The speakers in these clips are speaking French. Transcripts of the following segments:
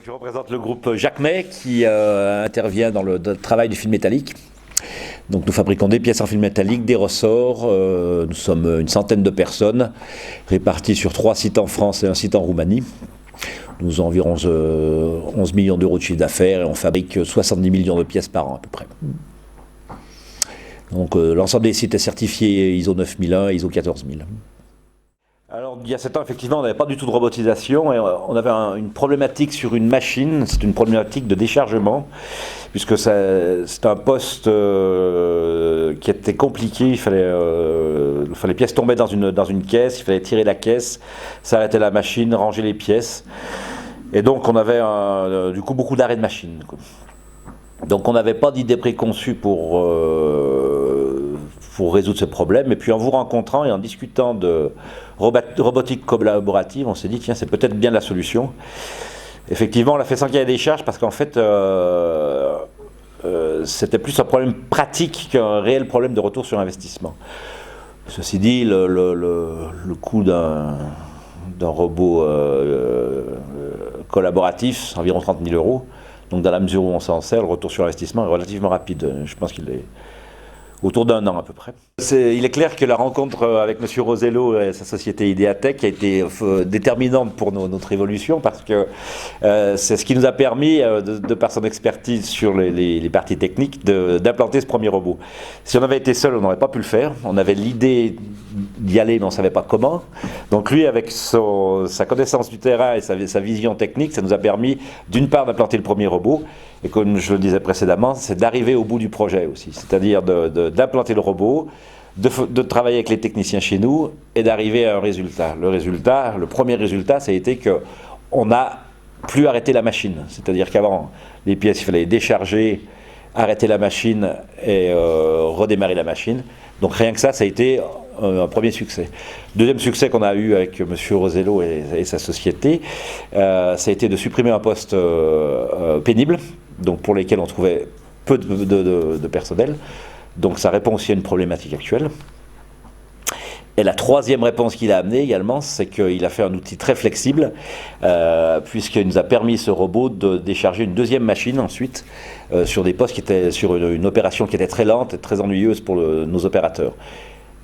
Je représente le groupe Jacquemet qui intervient dans le travail du fil métallique. Donc nous fabriquons des pièces en fil métallique, des ressorts. Nous sommes une centaine de personnes réparties sur 3 sites en France et un site en Roumanie. Nous avons environ 11 millions d'euros de chiffre d'affaires et on fabrique 70 millions de pièces par an à peu près. Donc l'ensemble des sites est certifié ISO 9001 et ISO 14000. Alors il y a 7 ans effectivement on n'avait pas du tout de robotisation et on avait une problématique sur une machine, c'est une problématique de déchargement puisque c'est un poste qui était compliqué, il fallait les pièces tombaient dans une caisse, il fallait tirer la caisse, s'arrêter la machine, ranger les pièces et donc on avait du coup beaucoup d'arrêts de machine. Donc on n'avait pas d'idée préconçue pour résoudre ce problème. Et puis en vous rencontrant et en discutant de robotique collaborative, on s'est dit tiens c'est peut-être bien la solution. Effectivement on l'a fait sans qu'il y ait des charges parce qu'en fait c'était plus un problème pratique qu'un réel problème de retour sur investissement. Ceci dit le coût d'un robot collaboratif c'est environ 30 000 euros. Donc dans la mesure où on s'en sert, le retour sur investissement est relativement rapide. Je pense qu'il est autour d'1 an à peu près. Il est clair que la rencontre avec M. Rosello et sa société Ideatech a été déterminante pour notre évolution parce que c'est ce qui nous a permis, de par son expertise sur les parties techniques, d'implanter ce premier robot. Si on avait été seul, on n'aurait pas pu le faire. On avait l'idée d'y aller, mais on ne savait pas comment. Donc lui, avec sa connaissance du terrain et sa vision technique, ça nous a permis d'une part d'implanter le premier robot, et comme je le disais précédemment, c'est d'arriver au bout du projet aussi, c'est-à-dire d'implanter le robot, de travailler avec les techniciens chez nous et d'arriver à un résultat. Le premier résultat, ça a été qu'on n'a plus arrêté la machine, c'est-à-dire qu'avant, les pièces, il fallait les décharger, arrêter la machine et redémarrer la machine. Donc rien que ça a été un premier succès. Deuxième succès qu'on a eu avec M. Rosello et sa société, ça a été de supprimer un poste pénible, donc pour lesquels on trouvait peu de personnel. Donc ça répond aussi à une problématique actuelle. Et la troisième réponse qu'il a amenée également, c'est qu'il a fait un outil très flexible, puisqu'il nous a permis, ce robot, de décharger une deuxième machine ensuite, sur des postes qui étaient sur une opération qui était très lente et très ennuyeuse pour nos opérateurs.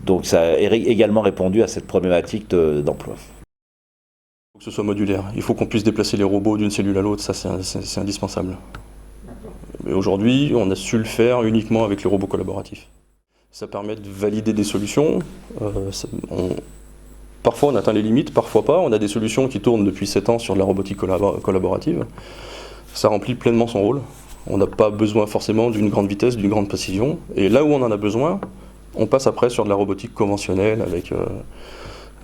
Donc ça a également répondu à cette problématique d'emploi. Il faut que ce soit modulaire. Il faut qu'on puisse déplacer les robots d'une cellule à l'autre, ça c'est indispensable. Mais aujourd'hui, on a su le faire uniquement avec les robots collaboratifs. Ça permet de valider des solutions. Parfois on atteint les limites, parfois pas. On a des solutions qui tournent depuis 7 ans sur de la robotique collaborative. Ça remplit pleinement son rôle. On n'a pas besoin forcément d'une grande vitesse, d'une grande précision. Et là où on en a besoin, on passe après sur de la robotique conventionnelle avec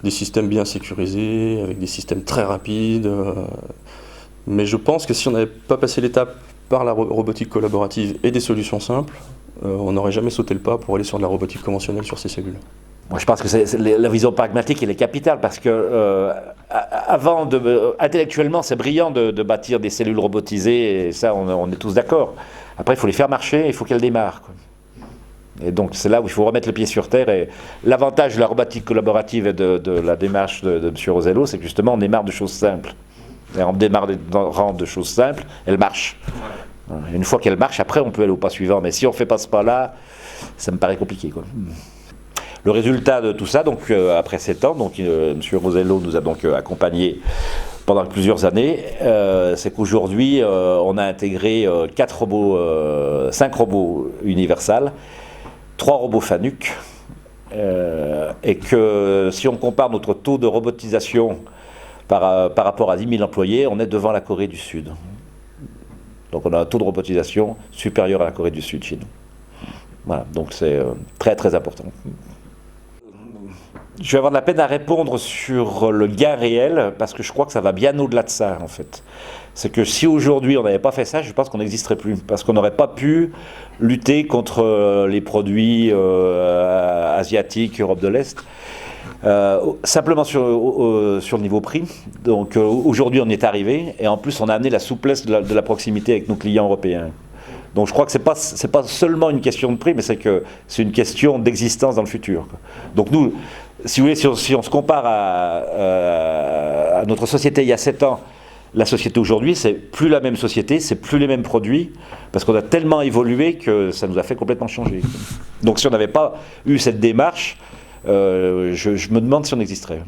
des systèmes bien sécurisés, avec des systèmes très rapides. Mais je pense que si on n'avait pas passé l'étape par la robotique collaborative et des solutions simples, on n'aurait jamais sauté le pas pour aller sur de la robotique conventionnelle sur ces cellules. Moi, je pense que la vision pragmatique elle est capitale parce que intellectuellement c'est brillant de bâtir des cellules robotisées et ça on est tous d'accord. Après il faut les faire marcher, il faut qu'elles démarrent, quoi. Et donc c'est là où il faut remettre le pied sur terre. Et l'avantage de la robotique collaborative et de la démarche de M. Rosello, c'est que justement on démarre de choses simples. Et en démarrant de choses simples, elle marche. Et une fois qu'elle marche, après on peut aller au pas suivant. Mais si on ne fait pas ce pas-là, ça me paraît compliqué, quoi. Le résultat de tout ça, donc après 7 ans, donc M. Rosello nous a donc accompagnés pendant plusieurs années, c'est qu'aujourd'hui on a intégré 5 robots Universal, 3 robots Fanuc, et que si on compare notre taux de robotisation par rapport à 10 000 employés, on est devant la Corée du Sud. Donc on a un taux de robotisation supérieur à la Corée du Sud chez nous. Voilà, donc c'est très très important. Je vais avoir de la peine à répondre sur le gain réel, parce que je crois que ça va bien au-delà de ça, en fait. C'est que si aujourd'hui on n'avait pas fait ça, je pense qu'on n'existerait plus, parce qu'on n'aurait pas pu lutter contre les produits asiatiques, Europe de l'Est, simplement sur le niveau prix. Donc aujourd'hui on y est arrivé, et en plus on a amené la souplesse de la proximité avec nos clients européens. Donc je crois que c'est pas seulement une question de prix, mais c'est une question d'existence dans le futur, quoi. Donc nous, si vous voulez, si on se compare à notre société il y a 7 ans, La société aujourd'hui, c'est plus la même société, c'est plus les mêmes produits, parce qu'on a tellement évolué que ça nous a fait complètement changer. Donc si on n'avait pas eu cette démarche, je me demande si on existerait.